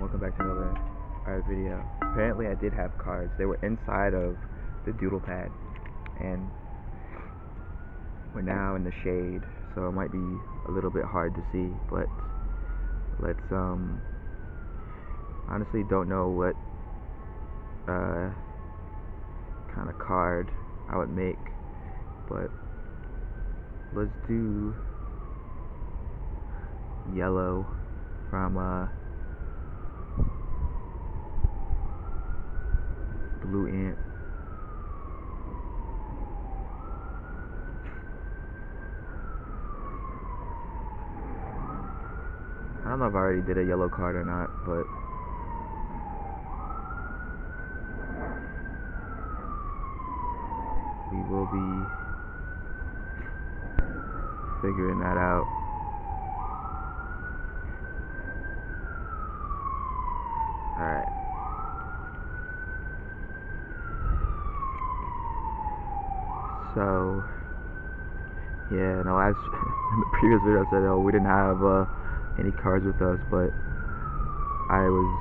welcome back to another art video. Apparently I did have cards. They were inside of the doodle pad, and we're now in the shade, so it might be a little bit hard to see, but let's honestly don't know what kind of card I would make, but let's do yellow from Blue Ant. I don't know if I already did a yellow card or not, but we will be figuring that out. Alright. So, yeah, in the previous video I said, oh, we didn't have any cards with us, but I was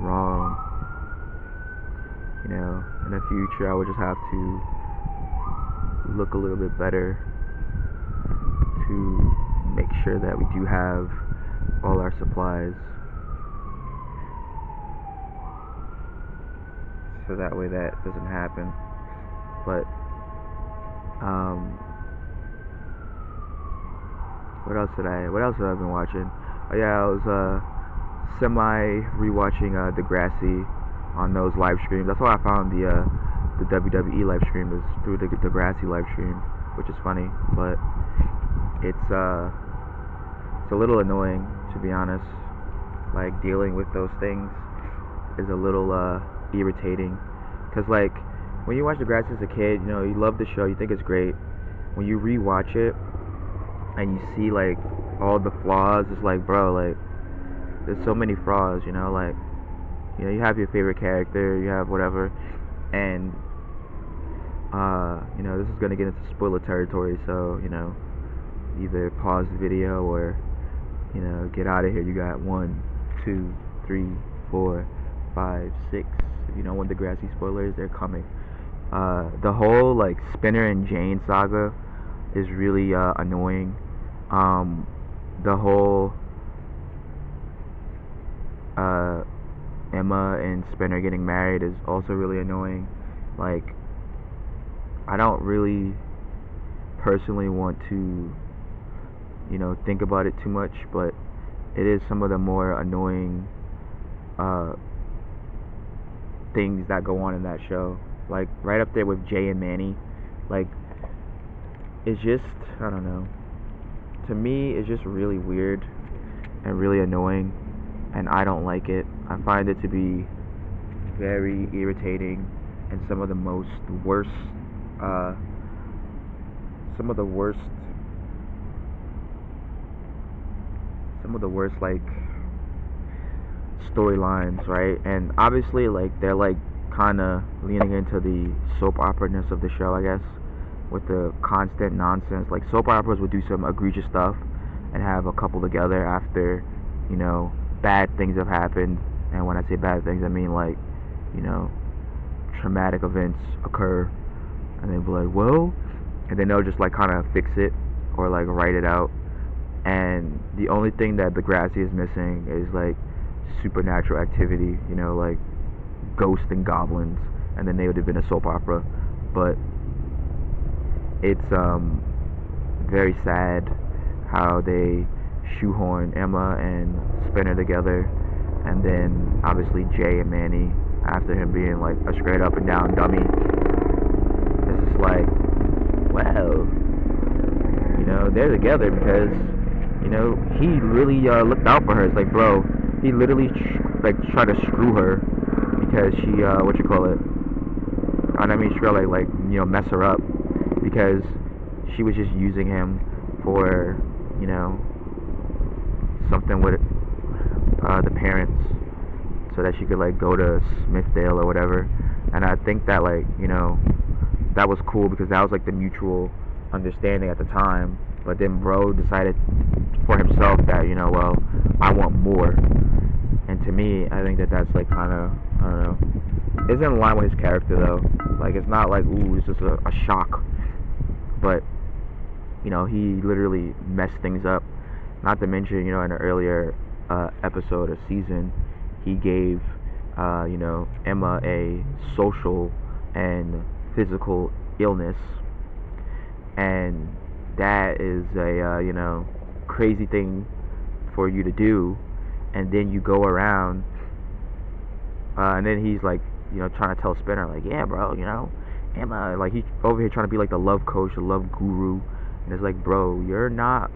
wrong. You know, in the future I would just have to look a little bit better to make sure that we do have all our supplies, so that way that doesn't happen. But what else have I been watching? Oh yeah, I was semi rewatching Degrassi on those live streams. That's why I found the WWE live stream, is through the Degrassi live stream, which is funny, but it's a little annoying, to be honest. Like, dealing with those things is a little irritating, because like when you watch Degrassi as a kid, you know, you love the show, you think it's great. When you rewatch it and you see like all the flaws, it's like, bro, like there's so many flaws, you know, like, you know, you have your favorite character, you have whatever, and you know, this is gonna get into spoiler territory, so, you know, either pause the video or, you know, get out of here. You got 1, 2, 3, 4, 5, 6. If you don't want Degrassi spoilers, they're coming. The whole like Spinner and Jane saga is really annoying. The whole Emma and Spinner getting married is also really annoying. Like, I don't really personally want to, you know, think about it too much, but it is some of the more annoying things that go on in that show. Like, right up there with Jay and Manny. Like, it's just, I don't know, to me it's just really weird and really annoying, and I don't like it. I find it to be very irritating, and some of the worst like storylines, right? And obviously, like, they're like kind of leaning into the soap opera-ness of the show, I guess, with the constant nonsense. Like, soap operas would do some egregious stuff and have a couple together after, you know, bad things have happened. And when I say bad things, I mean, like, you know, traumatic events occur, and they'll be like, well, and then they'll just like kind of fix it or like write it out. And the only thing that Degrassi is missing is like supernatural activity, you know, like ghosts and goblins, and then they would have been a soap opera. But it's very sad how they shoehorn Emma and Spinner together, and then obviously Jay and Manny, after him being like a straight up and down dummy. It's just like, wow, you know, they're together because, you know, he really looked out for her. It's like, bro, he literally like tried to screw her because she I mean, she really like, you know, mess her up because she was just using him for, you know, something with the parents, so that she could like go to Smithdale or whatever. And I think that, like, you know, that was cool because that was like the mutual understanding at the time. But then bro decided for himself that, you know, well, I want more. And to me, that that's like kind of, I don't know, it's in line with his character though. Like it's not like, ooh, it's just a shock, but you know, he literally messed things up. Not to mention, you know, in an earlier episode or season, he gave you know, Emma a social and physical illness, and that is a you know, crazy thing for you to do. And then you go around and then he's like, you know, trying to tell Spinner like, yeah bro, you know, Emma, like he's over here trying to be like the love coach, the love guru, and it's like, bro, you're not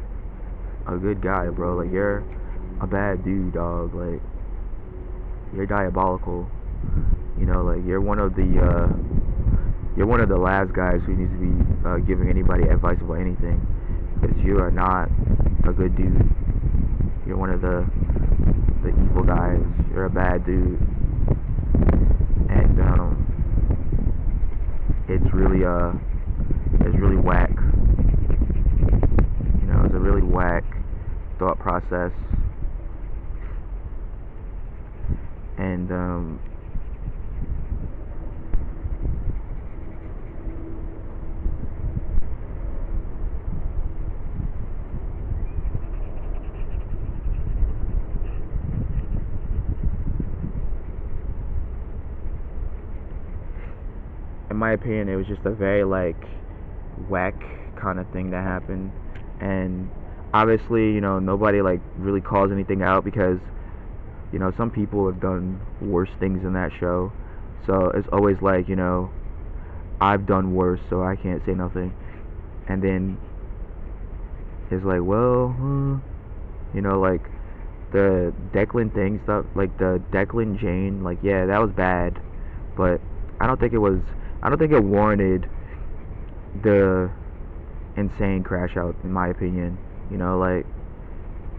a good guy, bro. Like you're a bad dude, dog. Like you're diabolical. You know, like you're one of the last guys who needs to be giving anybody advice about anything, because you are not a good dude. You're one of the evil guys. You're a bad dude, and it's really whack. You know, it's a really whack thought process, and in my opinion, it was just a very like whack kind of thing that happened, and obviously, you know, nobody like really calls anything out because, you know, some people have done worse things in that show, so it's always like, you know, I've done worse, so I can't say nothing, and then it's like, well, you know, like the Declan thing stuff, like the Declan Jane, like yeah, that was bad, but I don't think it warranted the insane crash out, in my opinion. You know, like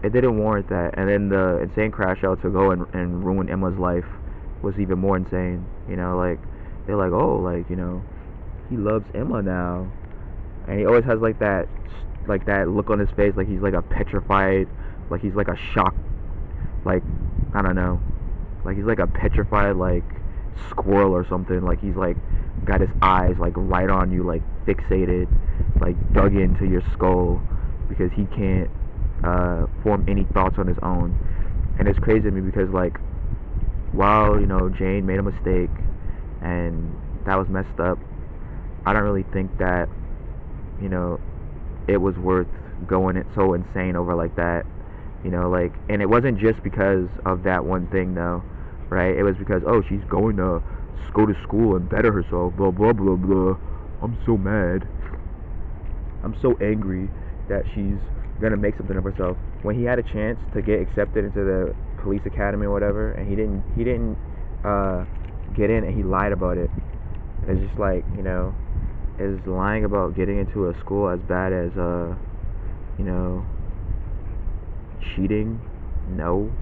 it didn't warrant that, and then the insane crash out to go and ruin Emma's life was even more insane. You know, like they're like, oh, like, you know, he loves Emma now, and he always has like that look on his face, like he's like a petrified, like he's like a shock, like I don't know, like he's like a petrified like squirrel or something, like he's like got his eyes like right on you, like fixated, like dug into your skull, because he can't form any thoughts on his own. And it's crazy to me because, like, while, you know, Jane made a mistake and that was messed up, I don't really think that, you know, it was worth going it so insane over like that. You know, like, and it wasn't just because of that one thing though, right? It was because, oh, she's going to go to school and better herself, blah blah blah blah. I'm so mad, I'm so angry that she's gonna make something of herself, when he had a chance to get accepted into the police academy or whatever, and he didn't get in, and he lied about it. It's just like, you know, is lying about getting into a school as bad as you know, cheating? No,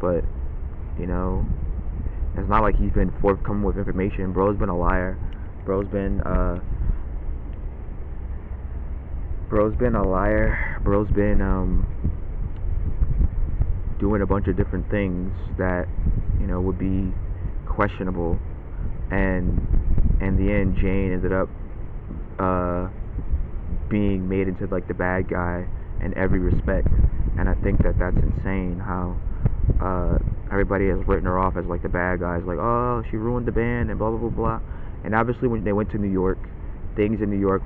but you know, it's not like he's been forthcoming with information. Bro's been a liar. Bro's been a liar. Bro's been doing a bunch of different things that, you know, would be questionable, and in the end Jane ended up being made into like the bad guy in every respect. And I think that that's insane how everybody has written her off as like the bad guys, like, oh, she ruined the band and blah blah blah blah. And obviously when they went to New York, things in New York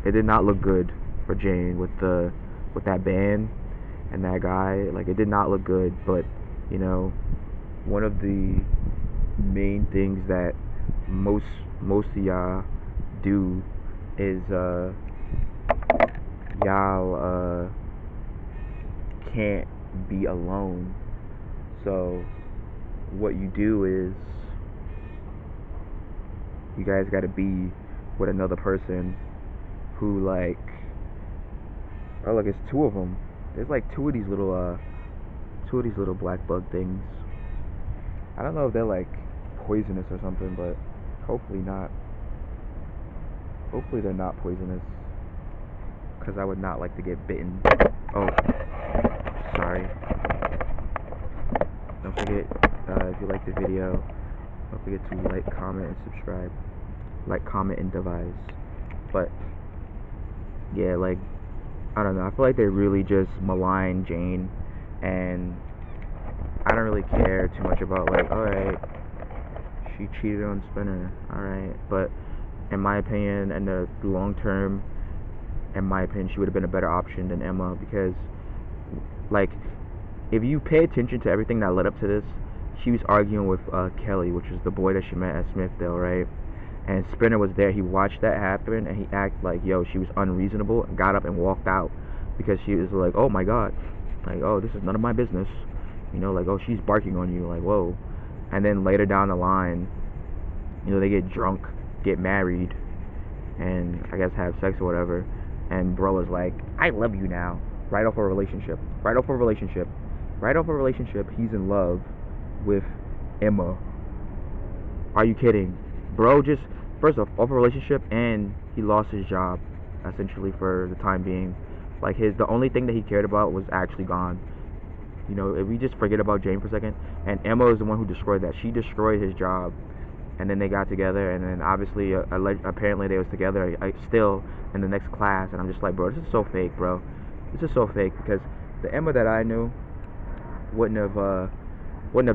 it did not look good for Jane with that band and that guy. Like, it did not look good. But, you know, one of the main things that most of y'all do is y'all can't be alone. So what you do is you guys got to be with another person who, like, oh look, it's two of them. There's like two of these little black bug things. I don't know if they're like poisonous or something, but hopefully not. Hopefully they're not poisonous, because I would not like to get bitten. Oh, sorry. Don't forget If you like the video, don't forget to like, comment, and subscribe. Like, comment, and devise. But yeah, like, I don't know. I feel like they really just malign Jane, and I don't really care too much about, like, alright, she cheated on Spinner, alright, but in my opinion, in the long term, in my opinion, she would have been a better option than Emma, because, like, if you pay attention to everything that led up to this, she was arguing with Kelly, which is the boy that she met at Smithdale, right? And Spinner was there. He watched that happen, and he acted like, yo, she was unreasonable, and got up and walked out, because she was like, oh my god, like, oh, this is none of my business, you know, like, oh, she's barking on you, like, whoa. And then later down the line, you know, they get drunk, get married, and I guess have sex or whatever, and bro is like, I love you now, right off a relationship, he's in love with Emma. Are you kidding? Bro just, first off a relationship, and he lost his job, essentially, for the time being. Like, the only thing that he cared about was actually gone. You know, if we just forget about Jane for a second, and Emma is the one who destroyed that. She destroyed his job, and then they got together, and then obviously, apparently they was together still in the next class, and I'm just like, bro, this is so fake, bro. This is so fake, because the Emma that I knew wouldn't have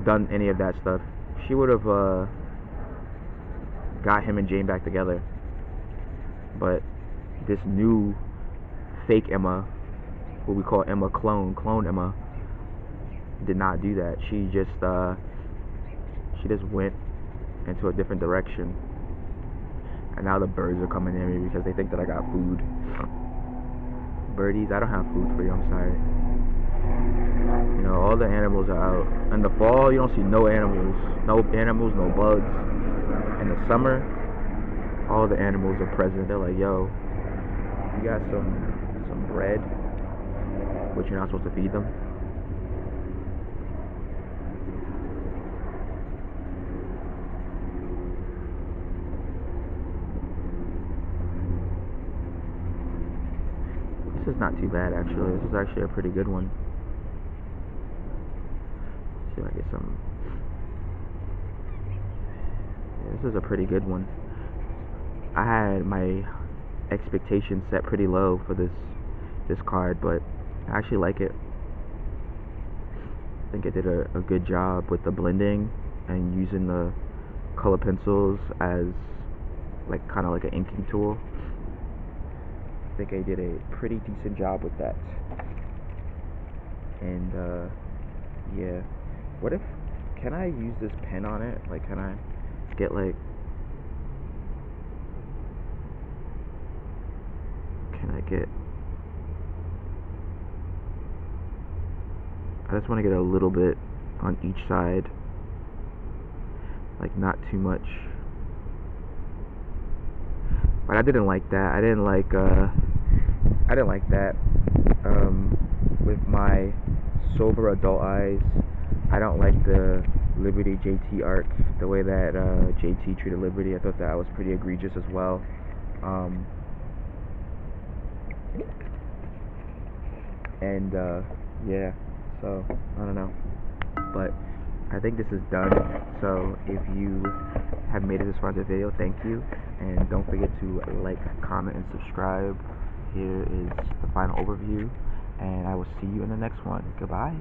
done any of that stuff. She would have got him and Jane back together. But this new fake Emma, what we call Emma clone Emma, did not do that. She just went into a different direction. And now the birds are coming near me because they think that I got food. Birdies, I don't have food for you, I'm sorry. You know, all the animals are out. In the fall, you don't see no animals. No animals, no bugs. In the summer, all the animals are present. They're like, yo, you got some bread, but you're not supposed to feed them. This is not too bad, actually. This is actually a pretty good one. Let's see if I get some. Yeah, this is a pretty good one. I had my expectations set pretty low for this card, but I actually like it. I think it did a good job with the blending and using the color pencils as like kind of like an inking tool. I think I did a pretty decent job with that. And yeah, what if, can I use this pen on it? Like, can I get like, I just want to get a little bit on each side, like not too much. But I didn't like that. I didn't like that. With my sober adult eyes, I don't like the Liberty JT arc, the way that JT treated Liberty. I thought that was pretty egregious as well. And yeah, so I don't know, but I think this is done. So if you have made it this far in the video, thank you, and don't forget to like, comment, and subscribe. Here is the final overview, and I will see you in the next one. Goodbye.